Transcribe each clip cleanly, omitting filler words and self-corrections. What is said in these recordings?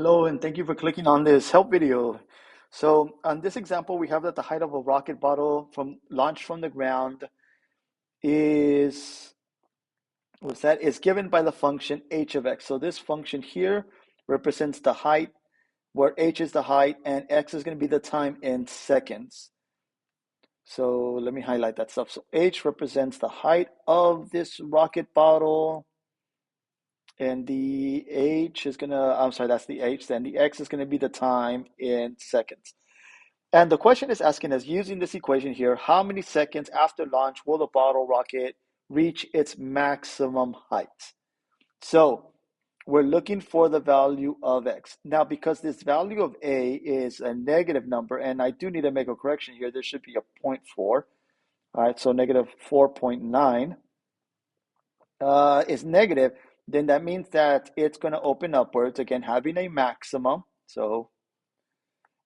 Hello, and thank you for clicking on this help video. So on this example, we have that the height of a rocket bottle from launched from the ground is, what's that? Is given by the function h of x. So this function here represents the height, where h is the height and x is going to be the time in seconds. So let me highlight that stuff. So h represents the height of this rocket bottle. And the h is gonna, I'm sorry, that's the h. Then the x is gonna be the time in seconds. And the question is asking us, using this equation here, how many seconds after launch will the bottle rocket reach its maximum height? So we're looking for the value of x. Now, because this value of a is a negative number, and I do need to make a correction here, there should be a 0.4. All right, so negative 4.9 is negative, then that means that it's going to open upwards, again, having a maximum. So,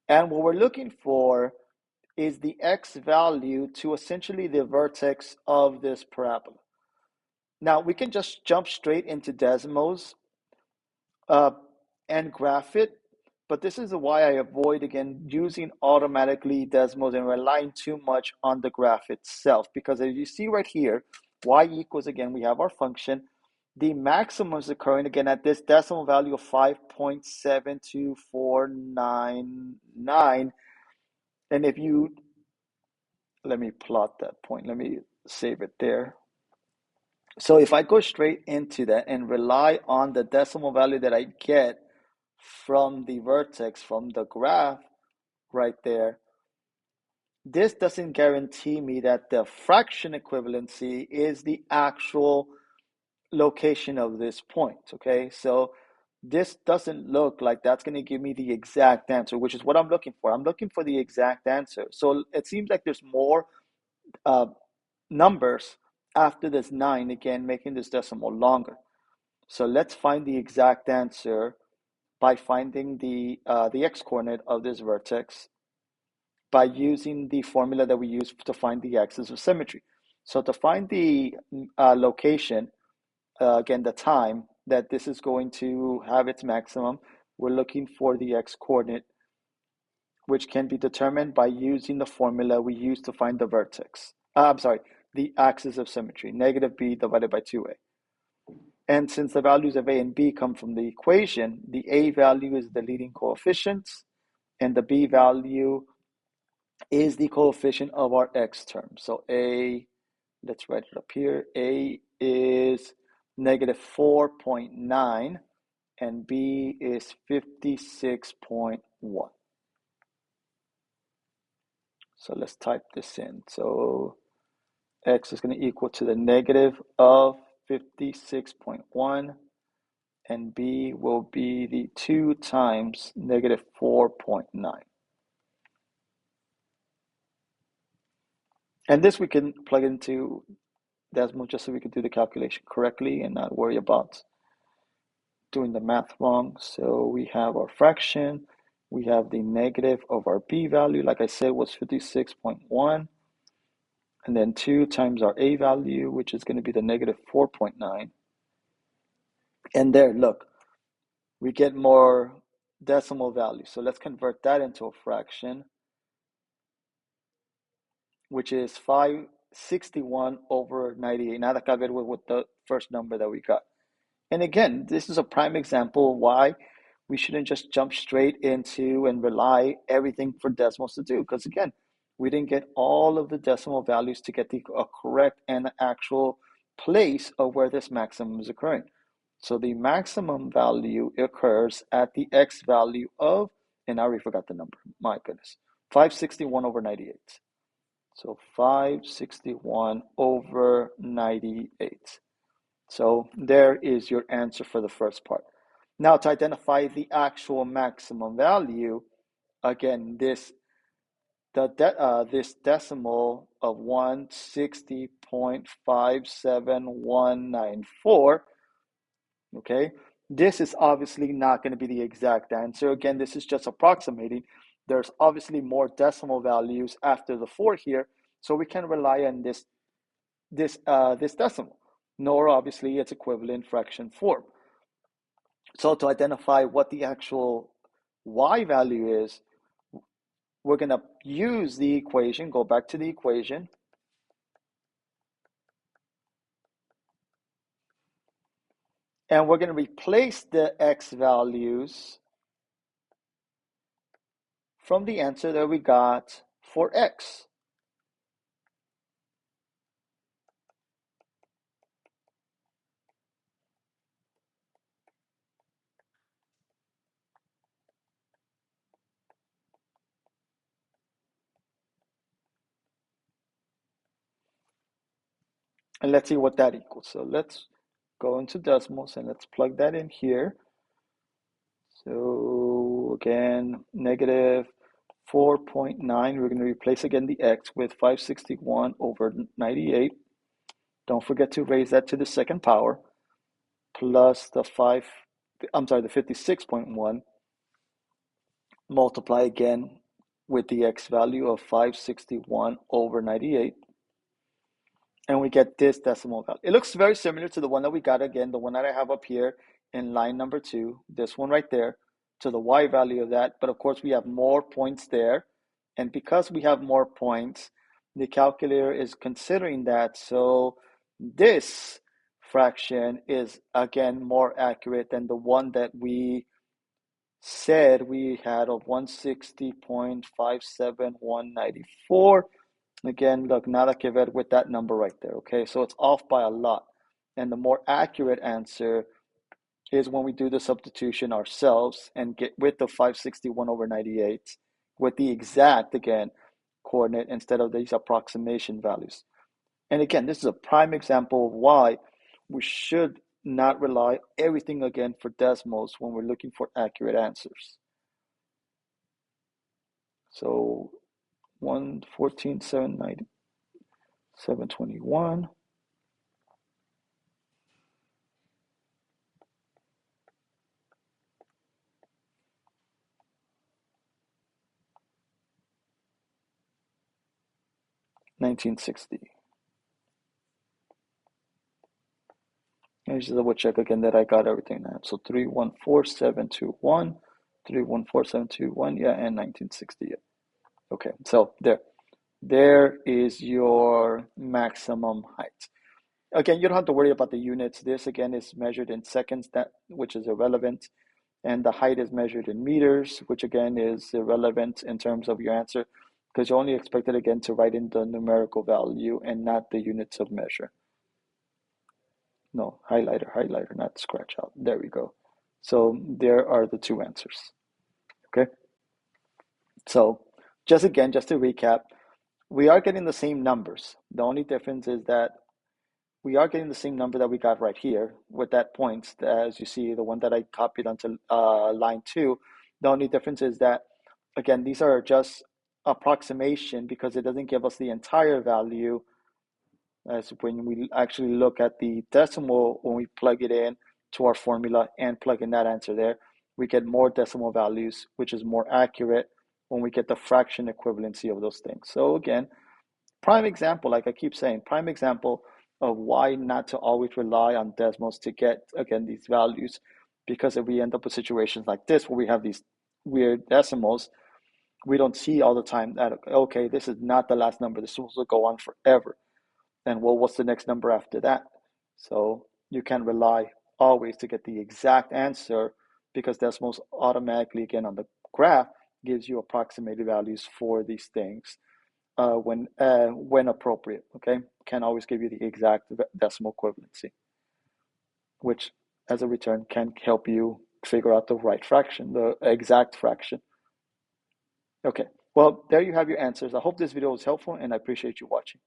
and what we're looking for is the x value to essentially the vertex of this parabola. Now, we can just jump straight into Desmos and graph it, but this is why I avoid, again, using automatically Desmos and relying too much on the graph itself, because as you see right here, y equals, again, we have our function. The maximum is occurring, again, at this decimal value of 5.72499. And if you, let me plot that point, let me save it there. So if I go straight into that and rely on the decimal value that I get from the vertex, from the graph right there, this doesn't guarantee me that the fraction equivalency is the actual location of this point, okay? So this doesn't look like that's going to give me the exact answer, which is what I'm looking for. I'm looking for the exact answer. So it seems like there's more numbers after this 9, again, making this decimal longer. So let's find the exact answer by finding the x-coordinate of this vertex by using the formula that we use to find the axis of symmetry. So to find the location, again, the time that this is going to have its maximum, we're looking for the x-coordinate, which can be determined by using the formula we use to find the vertex. I'm sorry, the axis of symmetry, negative b divided by 2a. And since the values of a and b come from the equation, the a value is the leading coefficient, and the b value is the coefficient of our x term. So a, let's write it up here, a is negative 4.9 and b is 56.1. So let's type this in. So x is going to equal to the negative of 56.1, and b will be the 2 times negative 4.9. And this we can plug into Desmos just so we can do the calculation correctly and not worry about doing the math wrong. So we have our fraction, we have the negative of our b value, like I said, was 56.1, and then 2 times our a value, which is going to be the negative 4.9. And there, look, we get more decimal values. So let's convert that into a fraction, which is 561 over 98. Nada que ver with the first number that we got. And again, this is a prime example why we shouldn't just jump straight into and rely everything for decimals to do. Because again, we didn't get all of the decimal values to get the correct and actual place of where this maximum is occurring. So the maximum value occurs at the x value of, and I already forgot the number, my goodness, 561 over 98. So 561 over 98. So there is your answer for the first part. Now to identify the actual maximum value, again, this decimal of 160.57194, okay, this is obviously not going to be the exact answer. Again, this is just approximating. There's obviously more decimal values after the 4 here, so we can rely on this decimal, nor obviously its equivalent fraction form. So to identify what the actual y value is, we're going to use the equation, go back to the equation, and we're going to replace the x values from the answer that we got for x. And let's see what that equals. So let's go into decimals and let's plug that in here. So again, negative 4.9. We're going to replace again the x with 561 over 98. Don't forget to raise that to the second power, plus the 56.1. Multiply again with the x value of 561 over 98. And we get this decimal value. It looks very similar to the one that we got again, the one that I have up here in line number 2, this one right there, to the y value of that. But of course, we have more points there. And because we have more points, the calculator is considering that. So this fraction is, again, more accurate than the one that we said we had of 160.57194. Again, look, nada que ver with that number right there, okay? So it's off by a lot. And the more accurate answer is when we do the substitution ourselves and get with the 561 over 98 with the exact, again, coordinate instead of these approximation values. And again, this is a prime example of why we should not rely everything again for decimals when we're looking for accurate answers. So 114,790. 721. $19.60. Here's the double check again that I got everything now. So 314,721, 314,721, yeah, and 1960. Yeah. Okay, so there is your maximum height. Again, you don't have to worry about the units. This again is measured in seconds, which is irrelevant, and the height is measured in meters, which again is irrelevant in terms of your answer, because you're only expected again to write in the numerical value and not the units of measure. No, highlighter, not scratch out. There we go. So there are the two answers. Okay. So just to recap, we are getting the same numbers. The only difference is that we are getting the same number that we got right here with that point, as you see, the one that I copied onto line 2. The only difference is that, again, these are just approximation because it doesn't give us the entire value. As when we actually look at the decimal, when we plug it in to our formula and plug in that answer there, we get more decimal values, which is more accurate when we get the fraction equivalency of those things. So again, prime example, like I keep saying, prime example of why not to always rely on decimals to get, again, these values. Because if we end up with situations like this, where we have these weird decimals, we don't see all the time that, okay, this is not the last number. This will go on forever. And well, what's the next number after that? So you can rely always to get the exact answer because decimals automatically, again, on the graph gives you approximated values for these things when appropriate. Okay, can always give you the exact decimal equivalency, which as a return can help you figure out the right fraction, the exact fraction. Okay, well, there you have your answers. I hope this video was helpful and I appreciate you watching.